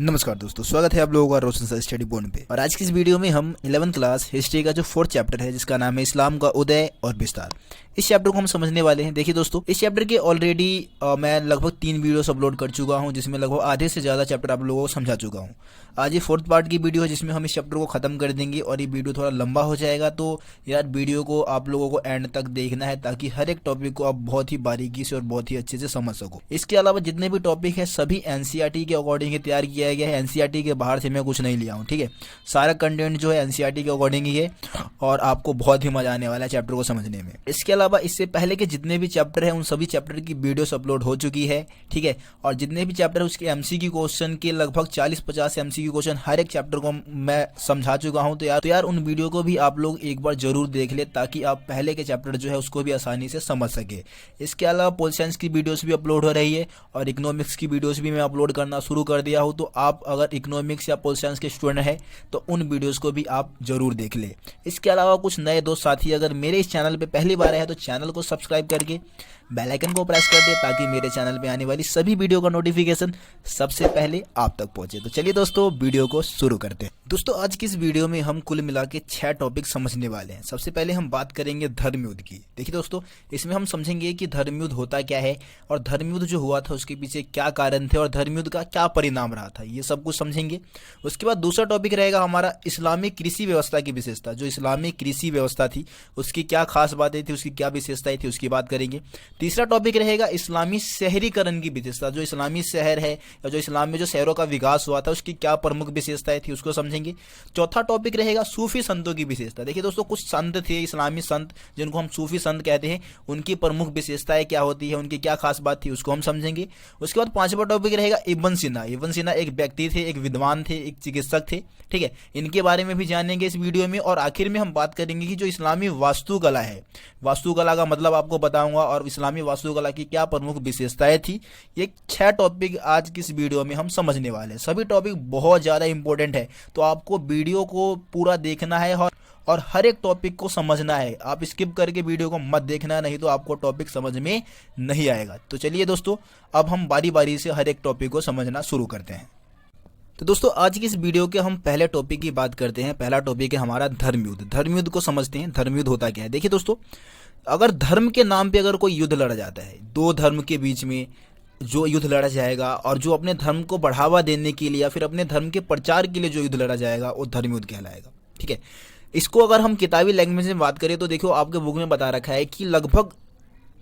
नमस्कार दोस्तों, स्वागत है आप लोगों का रोशन सर स्टडी पॉइंट पे। और आज की इस वीडियो में हम 11th क्लास हिस्ट्री का जो 4th चैप्टर है जिसका नाम है इस्लाम का उदय और विस्तार, इस चैप्टर को हम समझने वाले हैं। देखिए दोस्तों, इस चैप्टर के ऑलरेडी मैं लगभग 3 वीडियोस अपलोड कर चुका हूं जिसमें लगभग आधे से ज़्यादा चैप्टर आप लोगों को समझा चुका हूं। आज ये 4th पार्ट की वीडियो है जिसमें हम इस चैप्टर को खत्म कर देंगे और ये वीडियो थोड़ा लंबा हो जाएगा, तो यार वीडियो को आप लोगों को एंड तक देखना है ताकि हर एक टॉपिक को आप बहुत ही बारीकी से और बहुत ही अच्छे से समझ सको। इसके अलावा जितने भी टॉपिक है सभी एनसीईआरटी के अकॉर्डिंग तैयार किया गया है। एनसीईआरटी के बाहर से मैं कुछ नहीं लिया हूँ, ठीक है। सारा कंटेंट जो है एनसीईआरटी के अकॉर्डिंग ही है और आपको बहुत ही मजा आने वाला है चैप्टर को समझने में। इसके अलावा इससे पहले के जितने भी चैप्टर है उन सभी चैप्टर की वीडियोस अपलोड हो चुकी है, ठीक है। और जितने भी चैप्टर है उसके एमसीक्यू क्वेश्चन के लगभग 40-50 एमसीक्यू क्वेश्चन हर एक चैप्टर को मैं समझा चुका हूं। तो यार उन वीडियो को भी आप लोग एक बार जरूर देख ले ताकि आप पहले के चैप्टर जो है उसको भी आसानी से समझ सके। इसके अलावा पोल साइंस की वीडियोस भी अपलोड हो रही है और इकोनॉमिक्स की वीडियोस भी मैं अपलोड करना शुरू कर दिया हूं। तो आप अगर इकोनॉमिक्स या पोल साइंस के स्टूडेंट है तो उन वीडियोस को भी आप जरूर देख ले। इसके अलावा कुछ नए दोस्त साथी अगर मेरे इस चैनल पे पहली बार आए हैं तो चैनल को सब्सक्राइब करके बेल आइकन को प्रेस कर दे ताकि मेरे चैनल पे आने वाली सभी वीडियो का नोटिफिकेशन सबसे पहले आप तक पहुंचे। तो चलिए दोस्तों, वीडियो को शुरू करते हैं। दोस्तों, आज की इस वीडियो में हम कुल मिला के 6 टॉपिक समझने वाले हैं। सबसे पहले हम बात करेंगे धर्मयुद्ध की। देखिए दोस्तों, इसमें हम समझेंगे कि धर्मयुद्ध होता क्या है और धर्मयुद्ध जो हुआ था उसके पीछे क्या कारण थे और धर्मयुद्ध का क्या परिणाम रहा था, ये सब कुछ समझेंगे। उसके बाद दूसरा टॉपिक रहेगा हमारा इस्लामिक कृषि व्यवस्था की विशेषता। जो इस्लामिक कृषि व्यवस्था थी उसकी क्या खास बातें थी, उसकी क्या विशेषताएं थी, उसकी बात करेंगे। तीसरा टॉपिक रहेगा इस्लामी शहरीकरण की विशेषता। जो इस्लामी शहर है या जो इस्लाम में जो शहरों का विकास हुआ था उसकी क्या प्रमुख विशेषताएं थी, उसको समझेंगे। चौथा टॉपिक रहेगा सूफी संतों की विशेषता। देखिए दोस्तों, कुछ संत थे इस्लामी संत जिनको हम सूफी संत कहते हैं, उनकी प्रमुख विशेषताएं क्या होती है, उनकी क्या खास बात थी, उसको हम समझेंगे। उसके बाद पांचवा टॉपिक रहेगा इब्न सीना। इब्न सीना एक व्यक्ति थे, एक विद्वान थे, एक चिकित्सक थे, ठीक है। इनके बारे में भी जानेंगे इस वीडियो में। और आखिर में हम बात करेंगे कि जो इस्लामी वास्तुकला है, वास्तुकला का मतलब आपको बताऊंगा और इस्लामी वास्तुकला की क्या प्रमुख विशेषताएं थी। ये 6 टॉपिक आज की इस वीडियो में हम समझने वाले हैं। सभी टॉपिक बहुत ज़्यादा इंपॉर्टेंट है, तो आपको वीडियो को पूरा देखना है और हर एक टॉपिक को समझना है। आप स्किप करके वीडियो को मत देखना, नहीं तो आपको टॉपिक समझ में नहीं आएगा। तो चलिए दोस्तों, अब हम बारी बारी से हर एक टॉपिक को समझना शुरू करते हैं। तो दोस्तों, आज की इस वीडियो के हम पहले टॉपिक की बात करते हैं। पहला टॉपिक है हमारा धर्मयुद्ध। धर्मयुद्ध को समझते हैं, धर्मयुद्ध होता क्या है। देखिए दोस्तों, अगर धर्म के नाम पे अगर कोई युद्ध लड़ा जाता है, दो धर्म के बीच में जो युद्ध लड़ा जाएगा और जो अपने धर्म को बढ़ावा देने के लिए या फिर अपने धर्म के प्रचार के लिए जो युद्ध लड़ा जाएगा वो धर्मयुद्ध कहलाएगा, ठीक है। इसको अगर हम किताबी लैंग्वेज में बात करें तो देखो आपके बुक में बता रखा है कि लगभग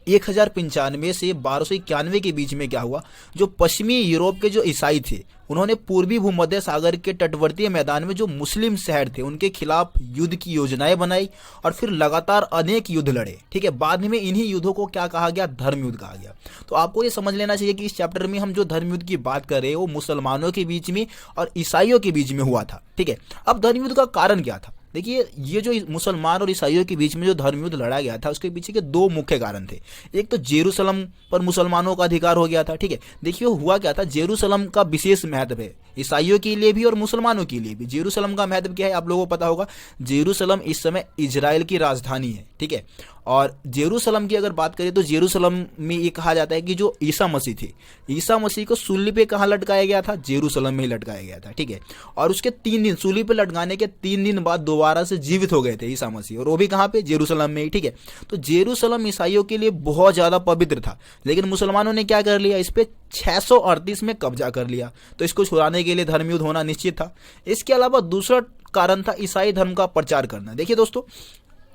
1095 से 1291 के बीच में क्या हुआ, जो पश्चिमी यूरोप के जो ईसाई थे उन्होंने पूर्वी भूमध्य सागर के तटवर्तीय मैदान में जो मुस्लिम शहर थे उनके खिलाफ युद्ध की योजनाएं बनाई और फिर लगातार अनेक युद्ध लड़े, ठीक है। बाद में इन्हीं युद्धों को क्या कहा गया, धर्मयुद्ध कहा गया। तो आपको ये समझ लेना चाहिए कि इस चैप्टर में हम जो धर्मयुद्ध की बात कर रहे हैं वो मुसलमानों के बीच में और ईसाइयों के बीच में हुआ था, ठीक है। अब धर्मयुद्ध का कारण क्या था। देखिए, ये जो मुसलमान और ईसाइयों के बीच में जो धर्मयुद्ध लड़ा गया था उसके पीछे के 2 मुख्य कारण थे। एक तो जेरूसलम पर मुसलमानों का अधिकार हो गया था, ठीक है। देखिए हुआ क्या था, जेरूसलम का विशेष महत्व है ईसाइयों के लिए भी और मुसलमानों के लिए भी। जेरूसलम का महत्व क्या है आप लोगों को पता होगा। जेरूसलम इस समय इजराइल की राजधानी है, ठीक है। और जेरूसलम की अगर बात करें तो जेरूसलम में ये कहा जाता है कि जो ईसा मसीह थे, ईसा मसीह को सूली पे कहाँ लटकाया गया था, जेरूसलम में ही लटकाया गया था, ठीक है। और उसके 3 दिन सूली पे लटकाने के 3 दिन बाद दोबारा से जीवित हो गए थे ईसा मसीह, और वो भी कहाँ पे, जेरूसलम में ही, ठीक है। तो जेरूसलम ईसाइयों के लिए बहुत ज्यादा पवित्र था, लेकिन मुसलमानों ने क्या कर लिया, इस पे 638 में कब्जा कर लिया। तो इसको छुड़ाने के लिए धर्मयुद्ध होना निश्चित था। इसके अलावा दूसरा कारण था ईसाई धर्म का प्रचार करना। देखिए दोस्तों,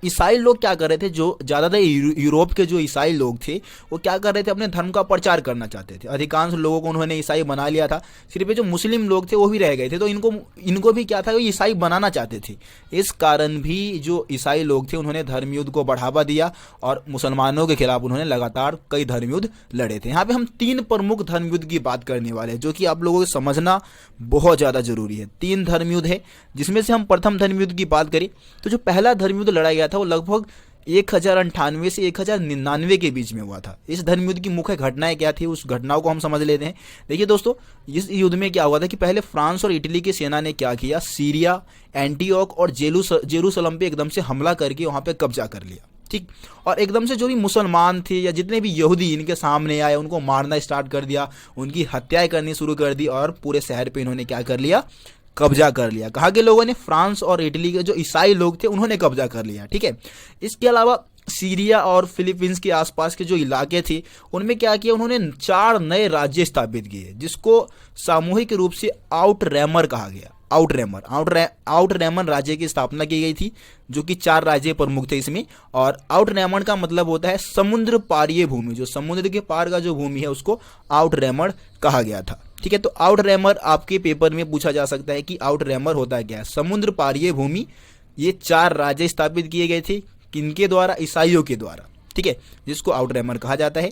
ईसाई लोग क्या कर रहे थे, जो ज़्यादातर यूरोप के जो ईसाई लोग थे वो क्या कर रहे थे, अपने धर्म का प्रचार करना चाहते थे। अधिकांश लोगों को उन्होंने ईसाई बना लिया था, सिर्फ जो मुस्लिम लोग थे वो भी रह गए थे। तो इनको भी क्या था, वो ईसाई बनाना चाहते थे। इस कारण भी जो ईसाई लोग थे उन्होंने धर्मयुद्ध को बढ़ावा दिया और मुसलमानों के खिलाफ उन्होंने लगातार कई धर्मयुद्ध लड़े थे। यहाँ पे हम 3 प्रमुख धर्मयुद्ध की बात करने वाले हैं जो कि आप लोगों को समझना बहुत ज़्यादा जरूरी है। 3 धर्मयुद्ध है, जिसमें से हम प्रथम धर्मयुद्ध की बात करें तो जो पहला धर्मयुद्ध लड़ा गया था वो लगभग 1098 से 1099 के बीच में हुआ था। इस धर्मयुद्ध की मुख्य घटनाएं क्या थी, उस घटनाओं को हम समझ लेते हैं। देखिए दोस्तों, इस युद्ध में क्या हुआ था कि पहले फ्रांस और इटली की सेना ने क्या किया, सीरिया, एंटीओक और जेरूसलम पे एकदम से हमला करके वहां पे कब्जा कर लिया। ठीक। और एकदम से जो भी मुसलमान थे या जितने भी यहूदी इनके सामने आए उनको मारना स्टार्ट कर दिया, उनकी हत्याएं करनी शुरू कर दी और पूरे शहर पे इन्होंने क्या कर लिया, कब्जा कर लिया। कहाँ के लोगों ने, फ्रांस और इटली के जो ईसाई लोग थे उन्होंने कब्जा कर लिया। ठीक है। इसके अलावा सीरिया और फिलीपींस के आसपास के जो इलाके थे उनमें क्या किया, उन्होंने 4 नए राज्य स्थापित किए जिसको सामूहिक रूप से आउटरेमर कहा गया। आउटरेमन राज्य की स्थापना की गई थी, जो कि 4 राज्य प्रमुख थे इसमें। और आउटरेमन का मतलब होता है समुद्र पारीय भूमि, जो समुद्र के पार का जो भूमि है उसको आउटरेमर कहा गया था। ठीक है। तो आउटरेमर आपके पेपर में पूछा जा सकता है कि आउटरेमर होता है क्या है। समुद्र पारीय भूमि, ये 4 राज्य स्थापित किए गए थे, किनके द्वारा, ईसाइयों के द्वारा। ठीक है, जिसको आउटरेमर कहा जाता है।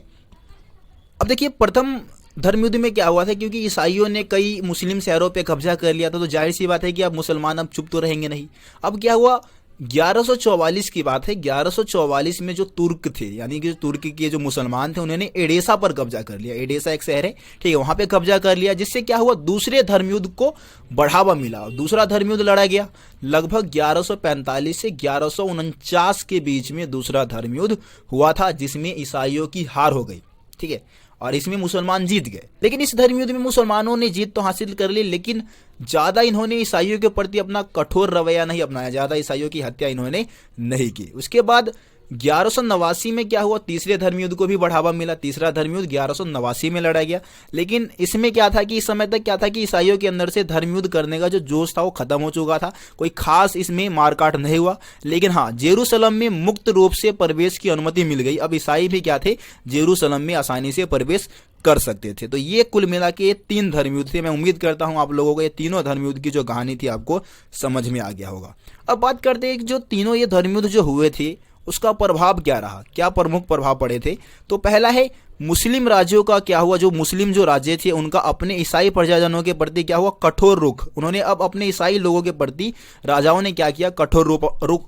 अब देखिए प्रथम धर्म युद्ध में क्या हुआ था, क्योंकि ईसाइयों ने कई मुस्लिम शहरों पे कब्जा कर लिया था, तो जाहिर सी बात है कि अब मुसलमान अब चुप तो रहेंगे नहीं। अब क्या हुआ, 1144 की बात है, 1144 में जो तुर्क थे, यानी कि तुर्क के जो मुसलमान थे, उन्होंने एडेसा पर कब्जा कर लिया। एडेसा एक शहर है, ठीक है, वहां पे कब्जा कर लिया, जिससे क्या हुआ, दूसरे धर्मयुद्ध को बढ़ावा मिला। दूसरा धर्मयुद्ध लड़ा गया लगभग 1145 से 1149 के बीच में दूसरा धर्मयुद्ध हुआ था, जिसमें ईसाइयों की हार हो गई। ठीक है, और इसमें मुसलमान जीत गए। लेकिन इस धर्मयुद्ध में मुसलमानों ने जीत तो हासिल कर ली, लेकिन ज्यादा इन्होंने ईसाइयों के प्रति अपना कठोर रवैया नहीं अपनाया, ज्यादा ईसाइयों की हत्या इन्होंने नहीं की। उसके बाद 1189 में क्या हुआ, तीसरे धर्मयुद्ध को भी बढ़ावा मिला। तीसरा धर्मयुद्ध 1189 में लड़ा गया। लेकिन इसमें क्या था कि इस समय तक क्या था कि ईसाइयों के अंदर से धर्मयुद्ध करने का जो जोश था वो खत्म हो चुका था, कोई खास इसमें मारकाट नहीं हुआ। लेकिन हाँ, जेरूसलम में मुक्त रूप से प्रवेश की अनुमति मिल गई। अब ईसाई भी क्या थे, जेरूसलम में आसानी से प्रवेश कर सकते थे। तो ये कुल मिला के 3 धर्मयुद्ध थे। मैं उम्मीद करता हूं आप लोगों को ये तीनों धर्मयुद्ध की जो कहानी थी आपको समझ में आ गया होगा। अब बात करते हैं कि जो तीनों ये धर्मयुद्ध जो हुए थे उसका प्रभाव क्या रहा, क्या प्रमुख प्रभाव पड़े थे। तो पहला है मुस्लिम राज्यों का क्या हुआ, जो मुस्लिम जो राज्य थे उनका अपने ईसाई प्रजाजनों के प्रति क्या हुआ, कठोर रुख। उन्होंने अब अपने ईसाई लोगों के प्रति राजाओं ने क्या किया, कठोर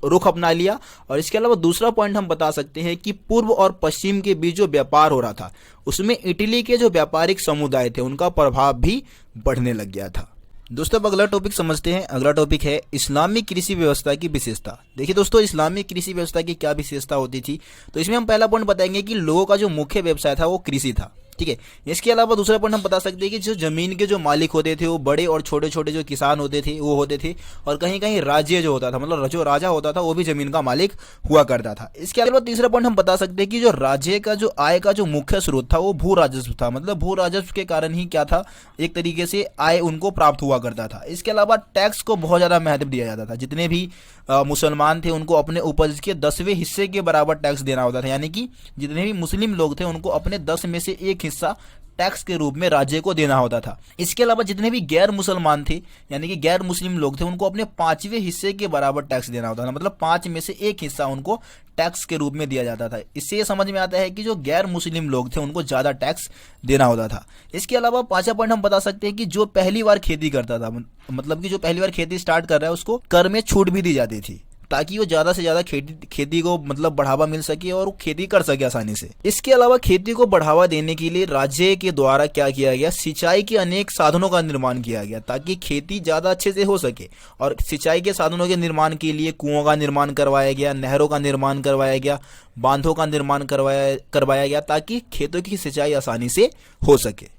रुख अपना लिया। और इसके अलावा दूसरा पॉइंट हम बता सकते हैं कि पूर्व और पश्चिम के बीच जो व्यापार हो रहा था उसमें इटली के जो व्यापारिक समुदाय थे उनका प्रभाव भी बढ़ने लग गया था। दोस्तों अब अगला टॉपिक समझते हैं। अगला टॉपिक है इस्लामिक कृषि व्यवस्था की विशेषता। देखिए दोस्तों, इस्लामिक कृषि व्यवस्था की क्या विशेषता होती थी, तो इसमें हम पहला पॉइंट बताएंगे कि लोगों का जो मुख्य व्यवसाय था वो कृषि था। ठीक है, इसके अलावा दूसरा पॉइंट हम बता सकते हैं कि जो जमीन के जो मालिक होते थे वो बड़े और छोटे छोटे जो किसान होते थे वो होते थे, और कहीं कहीं राज्य जो होता था, मतलब जो राजा होता था वो भी जमीन का मालिक हुआ करता था। इसके अलावा तीसरा पॉइंट हम बता सकते हैं कि जो राज्य का जो आय का जो मुख्य स्रोत था वो भू राजस्व था, मतलब भू राजस्व के कारण ही क्या था, एक तरीके से आय उनको प्राप्त हुआ करता था। इसके अलावा टैक्स को बहुत ज्यादा महत्व दिया जाता था। जितने भी मुसलमान थे उनको अपने उपज के 10वें हिस्से के बराबर टैक्स देना होता था, यानी कि जितने भी मुस्लिम लोग थे उनको अपने 10 में से 1 हिस्सा टैक्स के रूप में राज्य को देना होता था। इसके अलावा जितने भी गैर मुसलमान थे, यानी कि गैर मुस्लिम लोग थे, उनको अपने 5वें हिस्से के बराबर टैक्स देना होता था, मतलब 5 में से 1 हिस्सा उनको टैक्स के रूप में दिया जाता था। इससे ये समझ में आता है कि जो गैर मुस्लिम लोग थे उनको ज्यादा टैक्स देना होता था। इसके अलावा 5वां पॉइंट हम बता सकते हैं कि जो पहली बार खेती करता था, मतलब कि जो पहली बार खेती स्टार्ट कर रहा है उसको कर में छूट भी दी जाती थी, ताकि वो ज्यादा से ज्यादा खेती को मतलब बढ़ावा मिल सके और वो खेती कर सके आसानी से। इसके अलावा खेती को बढ़ावा देने के लिए राज्य के द्वारा क्या किया गया, सिंचाई के अनेक साधनों का निर्माण किया गया ताकि खेती ज्यादा अच्छे से हो सके। और सिंचाई के साधनों के निर्माण के लिए कुओं का निर्माण करवाया गया, नहरों का निर्माण करवाया गया, बांधों का निर्माण करवाया गया ताकि खेतों की सिंचाई आसानी से हो सके।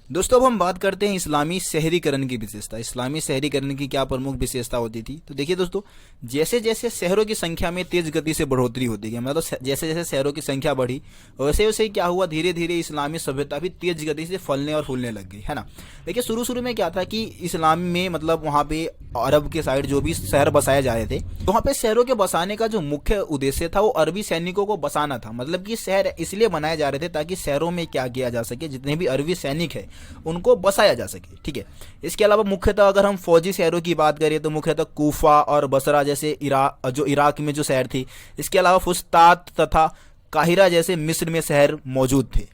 दोस्तों अब हम बात करते हैं इस्लामी शहरीकरण की विशेषता। इस्लामी शहरीकरण की क्या प्रमुख विशेषता होती थी, तो देखिए दोस्तों, जैसे जैसे शहरों की संख्या में तेज गति से बढ़ोतरी होती है, मतलब जैसे जैसे शहरों की संख्या बढ़ी वैसे वैसे क्या हुआ, धीरे धीरे इस्लामी सभ्यता भी तेज गति से फलने और फूलने लग गई, है ना। देखिए शुरू में क्या था कि इस्लाम में मतलब वहाँ पे अरब के साइड जो भी शहर बसाए जा रहे थे, तो वहाँ पे शहरों के बसाने का जो मुख्य उद्देश्य था वो अरबी सैनिकों को बसाना था। मतलब कि शहर इसलिए बनाए जा रहे थे ताकि शहरों में क्या किया जा सके, जितने भी अरबी सैनिक है उनको बसाया जा सके। ठीक है, इसके अलावा मुख्यतः अगर हम फौजी शहरों की बात करें तो मुख्यतः कूफा और बसरा जैसे इराक में जो शहर थी, इसके अलावा फुस्तात तथा काहिरा जैसे मिस्र में शहर मौजूद थे।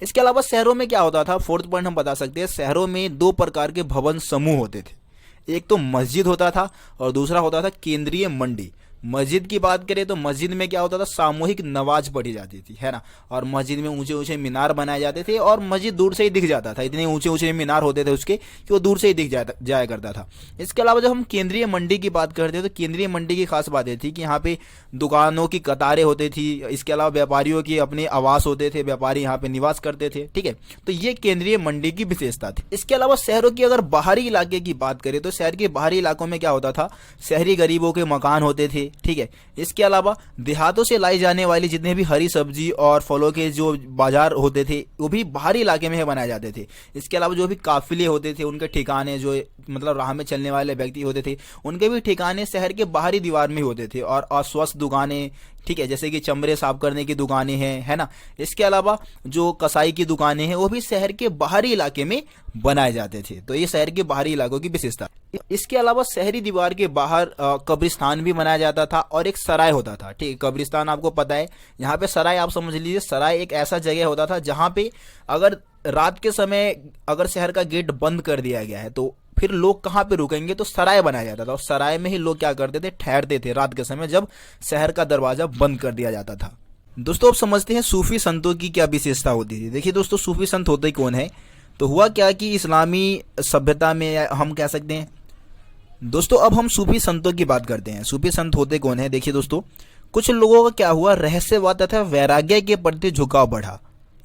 इसके अलावा शहरों में क्या होता था, 4th पॉइंट हम बता सकते हैं, शहरों में 2 प्रकार के भवन समूह होते थे। एक तो मस्जिद होता था और दूसरा होता था केंद्रीय मंडी। मस्जिद की बात करें तो मस्जिद में क्या होता था, सामूहिक नमाज पढ़ी जाती थी, है ना। और मस्जिद में ऊंचे ऊंचे मीनार बनाए जाते थे और मस्जिद दूर से ही दिख जाता था, इतने ऊंचे ऊंचे मीनार होते थे उसके कि वो दूर से ही दिख जाया करता था। इसके अलावा जब हम केंद्रीय मंडी की बात करते हैं तो केंद्रीय मंडी की खास बात ये थी कि यहाँ पे दुकानों की कतारें होती थी, इसके अलावा व्यापारियों की अपने आवास होते थे, व्यापारी यहाँ पे निवास करते थे, ठीक है। तो ये केंद्रीय मंडी की विशेषता थी। इसके अलावा शहरों की अगर बाहरी इलाके की बात करें तो शहर के बाहरी इलाकों में क्या होता था, शहरी गरीबों के मकान होते थे, ठीक है। इसके अलावा देहातों से लाई जाने वाली जितने भी हरी सब्जी और फलों के जो बाजार होते थे वो भी बाहरी इलाके में बनाए जाते थे। इसके अलावा जो भी काफिले होते थे उनके ठिकाने, जो मतलब राह में चलने वाले व्यक्ति होते थे उनके भी ठिकाने शहर के बाहरी दीवार में होते थे। और अस्वस्थ दुकानें, ठीक है, जैसे कि चमड़े साफ करने की दुकानें हैं, है ना। इसके अलावा जो कसाई की दुकानें हैं वो भी शहर के बाहरी इलाके में बनाए जाते थे। तो ये शहर के बाहरी इलाकों की विशेषता। इसके अलावा शहरी दीवार के बाहर कब्रिस्तान भी बनाया जाता था और एक सराय होता था, ठीक है। कब्रिस्तान आपको पता है, यहाँ पे सराय आप समझ लीजिए, सराय एक ऐसा जगह होता था जहाँ पे अगर रात के समय अगर शहर का गेट बंद कर दिया गया है तो फिर लोग कहाँ पे रुकेंगे, तो सराय बनाया जाता था और सराय में ही लोग क्या करते थे, ठहरते थे रात के समय जब शहर का दरवाजा बंद कर दिया जाता था। दोस्तों अब समझते हैं सूफी संतों की क्या विशेषता होती थी। देखिए दोस्तों, सूफी संत होते कौन है, तो हुआ क्या कि इस्लामी सभ्यता में हम कह सकते हैं दोस्तों, अब हम सूफी संतों की बात करते हैं। सूफी संत होते कौन है, देखिए दोस्तों, कुछ लोगों का क्या हुआ, रहस्यवाद तथा वैराग्य के प्रति झुकाव बढ़ा,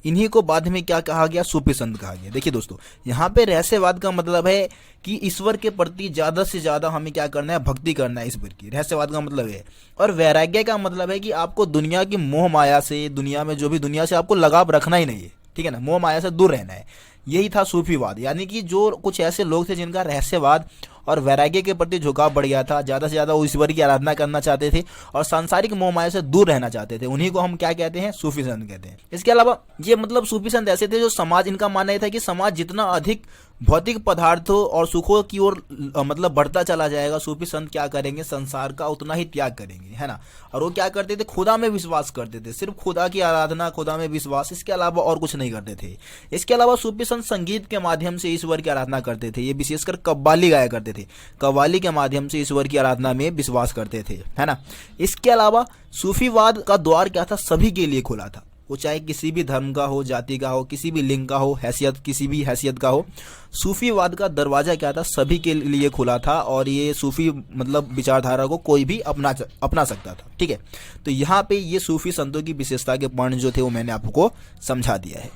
इन्हीं को बाद में क्या कहा गया, सूफी संत कहा गया। देखिए दोस्तों, यहाँ पे रहस्यवाद का मतलब है कि ईश्वर के प्रति ज्यादा से ज्यादा हमें क्या करना है, भक्ति करना है ईश्वर की, रहस्यवाद का मतलब है। और वैराग्य का मतलब है कि आपको दुनिया की मोह माया से, दुनिया में जो भी दुनिया से आपको लगाव रखना ही नहीं है, ठीक है ना, मोह माया से दूर रहना है। यही था सूफीवाद, यानी कि जो कुछ ऐसे लोग थे जिनका रहस्यवाद और वैराग्य के प्रति झुकाव बढ़ गया था, ज्यादा से ज्यादा वो ईश्वर की आराधना करना चाहते थे और सांसारिक मोह माया से दूर रहना चाहते थे, उन्हीं को हम क्या कहते हैं, सूफी संत कहते हैं। इसके अलावा ये मतलब सूफी संत ऐसे थे जो समाज, इनका मानना यह था कि समाज जितना अधिक भौतिक पदार्थों और सुखों की ओर मतलब बढ़ता चला जाएगा, सूफी संत क्या करेंगे, संसार का उतना ही त्याग करेंगे, है ना। और वो क्या करते थे, खुदा में विश्वास करते थे, सिर्फ खुदा की आराधना, खुदा में विश्वास, इसके अलावा और कुछ नहीं करते थे। इसके अलावा सूफी संत संगीत के माध्यम से ईश्वर की आराधना करते थे, ये विशेषकर कव्वाली गाया करते थे, कव्वाली के माध्यम से ईश्वर की आराधना में विश्वास करते थे, है ना। इसके अलावा सूफीवाद का द्वार क्या था, सभी के लिए खुला था, वो चाहे किसी भी धर्म का हो, जाति का हो, किसी भी लिंग का हो, हैसियत किसी भी हैसियत का हो, सूफीवाद का दरवाजा क्या था, सभी के लिए खुला था। और ये सूफी मतलब विचारधारा को कोई भी अपना सकता था, ठीक है। तो यहाँ पे ये सूफी संतों की विशेषता के पॉइंट जो थे वो मैंने आपको समझा दिया है।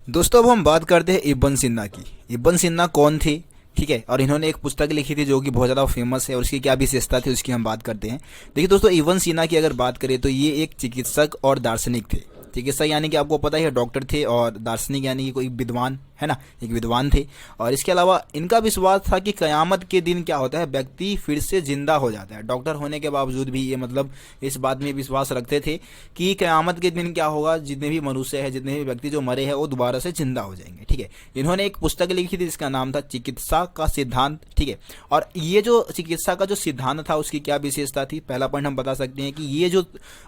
दोस्तों अब हम बात करते हैं इब्न सिन्ना की। इब्न सिन्ना कौन थे, ठीक है, और इन्होंने एक पुस्तक लिखी थी जो कि बहुत ज़्यादा फेमस है और उसकी क्या विशेषता थी उसकी हम बात करते हैं। देखिए दोस्तों, इब्न सिन्ना की अगर बात करें तो ये एक चिकित्सक और दार्शनिक थे। चिकित्सक यानी कि आपको पता ही है डॉक्टर थे, और दार्शनिक यानी कि कोई विद्वान, है ना, एक विद्वान थे। और इसके अलावा इनका विश्वास था कि कयामत के दिन क्या होता है, व्यक्ति फिर से जिंदा हो जाता है। डॉक्टर होने के बावजूद भी ये मतलब इस बात में विश्वास रखते थे कि कयामत के दिन क्या होगा, जितने भी मनुष्य है, जितने भी व्यक्ति जो मरे हैं वो दोबारा से जिंदा हो जाएंगे, ठीक है। इन्होंने एक पुस्तक लिखी थी जिसका नाम था चिकित्सा का सिद्धांत, ठीक है। और ये जो चिकित्सा का जो सिद्धांत था उसकी क्या विशेषता थी, पहला पॉइंट हम बता सकते हैं कि ये जो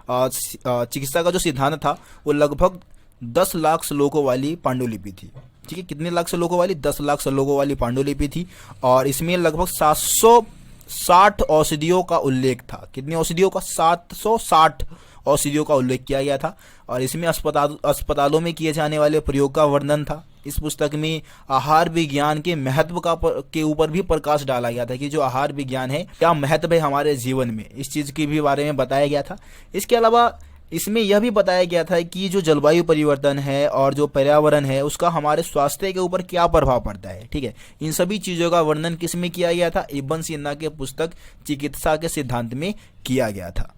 चिकित्सा का जो सिद्धांत था वो लगभग 10 लाख श्लोकों वाली पांडुलिपि थी, ठीक है। कितने लाख श्लोकों वाली, 10 लाख श्लोकों वाली पांडुलिपि थी। और इसमें लगभग 760 औषधियों का उल्लेख था। कितनी औषधियों का, 760 औषधियों का उल्लेख किया गया था। और इसमें अस्पतालों में किए जाने वाले प्रयोग का वर्णन था। इस पुस्तक में आहार विज्ञान के महत्व के ऊपर भी प्रकाश डाला गया था कि जो आहार विज्ञान है क्या महत्व है हमारे जीवन में, इस चीज के भी बारे में बताया गया था। इसके अलावा इसमें यह भी बताया गया था कि जो जलवायु परिवर्तन है और जो पर्यावरण है उसका हमारे स्वास्थ्य के ऊपर क्या प्रभाव पड़ता है, ठीक है। इन सभी चीजों का वर्णन किस में किया गया था, इब्न सिन्ना के पुस्तक चिकित्सा के सिद्धांत में किया गया था।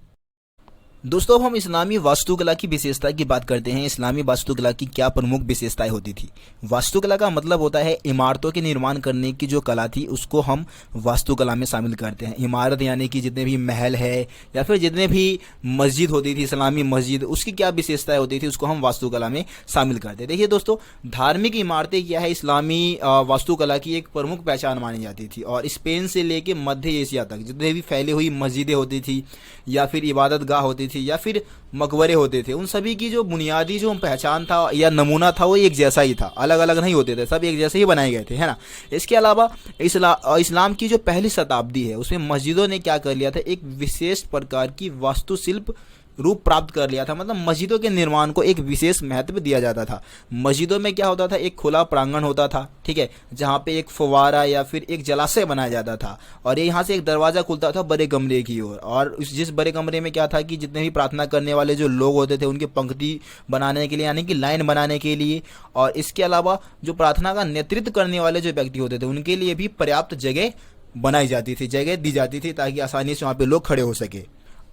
दोस्तों अब हम इस्लामी वास्तुकला की विशेषता की बात करते हैं। इस्लामी वास्तुकला की क्या प्रमुख विशेषताएं होती थी। वास्तुकला का मतलब होता है इमारतों के निर्माण करने की जो कला थी उसको हम वास्तुकला में शामिल करते हैं। इमारत यानी कि जितने भी महल है या फिर जितने भी मस्जिद होती थी, इस्लामी मस्जिद, उसकी क्या विशेषताएं होती थी उसको हम वास्तुकला में शामिल करते हैं। देखिए दोस्तों, धार्मिक इमारतें क्या है, इस्लामी वास्तुकला की एक प्रमुख पहचान मानी जाती थी। और स्पेन से लेके मध्य एशिया तक जितने भी फैली हुई मस्जिदें होती थी या फिर इबादत गाह होती थी थी या फिर मकबरे होते थे, उन सभी की जो बुनियादी जो पहचान था या नमूना था वो एक जैसा ही था, अलग अलग नहीं होते थे, सब एक जैसे ही बनाए गए थे, है ना। इसके अलावा इस्लाम की जो पहली शताब्दी है उसमें मस्जिदों ने क्या कर लिया था, एक विशेष प्रकार की वास्तुशिल्प रूप प्राप्त कर लिया था। मतलब मस्जिदों के निर्माण को एक विशेष महत्व दिया जाता था। मस्जिदों में क्या होता था, एक खुला प्रांगण होता था, ठीक है, जहाँ पे एक फव्वारा या फिर एक जलाशय बनाया जाता था और यहाँ से एक दरवाज़ा खुलता था बड़े कमरे की ओर, और जिस बड़े कमरे में क्या था कि जितने भी प्रार्थना करने वाले जो लोग होते थे उनकी पंक्ति बनाने के लिए, यानी कि लाइन बनाने के लिए, और इसके अलावा जो प्रार्थना का नेतृत्व करने वाले जो व्यक्ति होते थे उनके लिए भी पर्याप्त जगह बनाई जाती थी, जगह दी जाती थी ताकि आसानी से वहाँ पे लोग खड़े हो सके।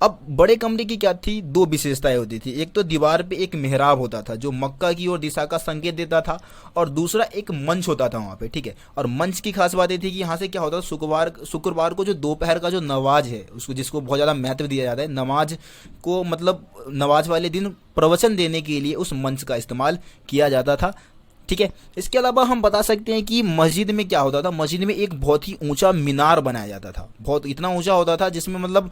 अब बड़े कमरे की क्या थी, दो विशेषताएं होती थी। एक तो दीवार पे एक मेहराब होता था जो मक्का की ओर दिशा का संकेत देता था, और दूसरा एक मंच होता था वहाँ पे, ठीक है। और मंच की खास बात ये थी कि यहाँ से क्या होता था, शुक्रवार को जो दोपहर का जो नमाज है उसको, जिसको बहुत ज़्यादा महत्व दिया जाता है, नमाज को मतलब नमाज वाले दिन प्रवचन देने के लिए उस मंच का इस्तेमाल किया जाता था, ठीक है। इसके अलावा हम बता सकते हैं कि मस्जिद में क्या होता था, मस्जिद में एक बहुत ही ऊंचा मीनार बनाया जाता था, बहुत इतना ऊंचा होता था जिसमें मतलब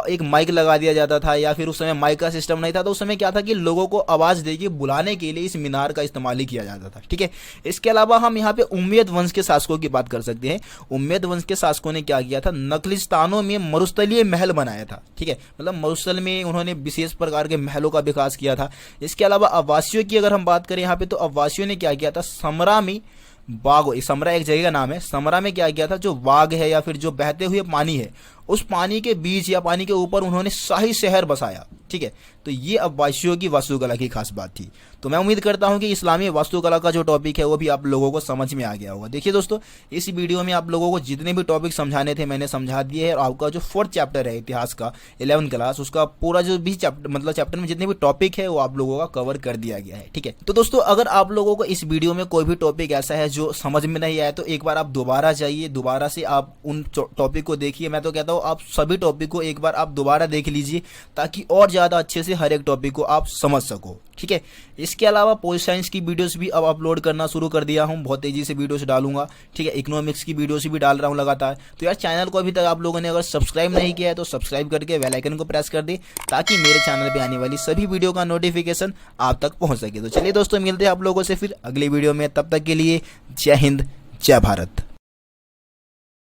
एक माइक लगा दिया जाता था, या फिर उस समय माइक का सिस्टम नहीं था तो उस समय क्या था कि लोगों को आवाज़ देके बुलाने के लिए इस मीनार का इस्तेमाल ही किया जाता था, ठीक है। इसके अलावा हम यहाँ पे उम्मयद वंश के शासकों की बात कर सकते हैं। उम्मयद वंश के शासकों ने क्या किया था, नखलिस्तानों में मरुस्थलीय महल बनाया था, ठीक है, मतलब मरुस्थल में उन्होंने विशेष प्रकार के महलों का विकास किया था। इसके अलावा अब्बासियों की अगर हम बात करें यहाँ पे, तो अब्बासियों ने किया था, समरा में बाग, समरा एक जगह का नाम है, समरा में क्या किया था, जो बाग है या फिर जो बहते हुए पानी है उस पानी के बीच या पानी के ऊपर उन्होंने शाही शहर बसाया, ठीक है। तो ये अब्बासियों की वास्तुकला की खास बात थी। तो मैं उम्मीद करता हूं कि इस्लामी वास्तुकला का जो टॉपिक है वो भी आप लोगों को समझ में आ गया होगा। देखिए दोस्तों, इस वीडियो में आप लोगों को जितने भी टॉपिक समझाने थे मैंने समझा दिए हैं, और आपका जो 4th चैप्टर है इतिहास का 11th क्लास, उसका पूरा जो भी चैप्टर में जितने भी टॉपिक है वो आप लोगों का कवर कर दिया गया है, ठीक है। तो दोस्तों, अगर आप लोगों को इस वीडियो में कोई भी टॉपिक ऐसा है जो समझ में नहीं आया तो एक बार आप दोबारा जाइए, दोबारा से आप उन टॉपिक को देखिए। मैं तो कहता हूँ आप सभी टॉपिक को एक बार आप दोबारा देख लीजिए ताकि और ज़्यादा अच्छे से हर एक टॉपिक को आप समझ सको, ठीक है। इसके अलावा पोल साइंस की वीडियोस भी अब अपलोड करना शुरू कर दिया हूं, बहुत तेजी से वीडियोस डालूंगा, ठीक है। इकोनॉमिक्स की वीडियोस भी डाल रहा हूं लगातार। तो यार चैनल को अभी तक आप लोगों ने अगर सब्सक्राइब नहीं किया है तो सब्सक्राइब करके बेल आइकन को प्रेस कर दे ताकि मेरे चैनल पे आने वाली सभी वीडियो का नोटिफिकेशन आप तक पहुंच सके। तो चलिए दोस्तों, मिलते हैं आप लोगों से फिर अगली वीडियो में, तब तक के लिए जय हिंद, जय भारत।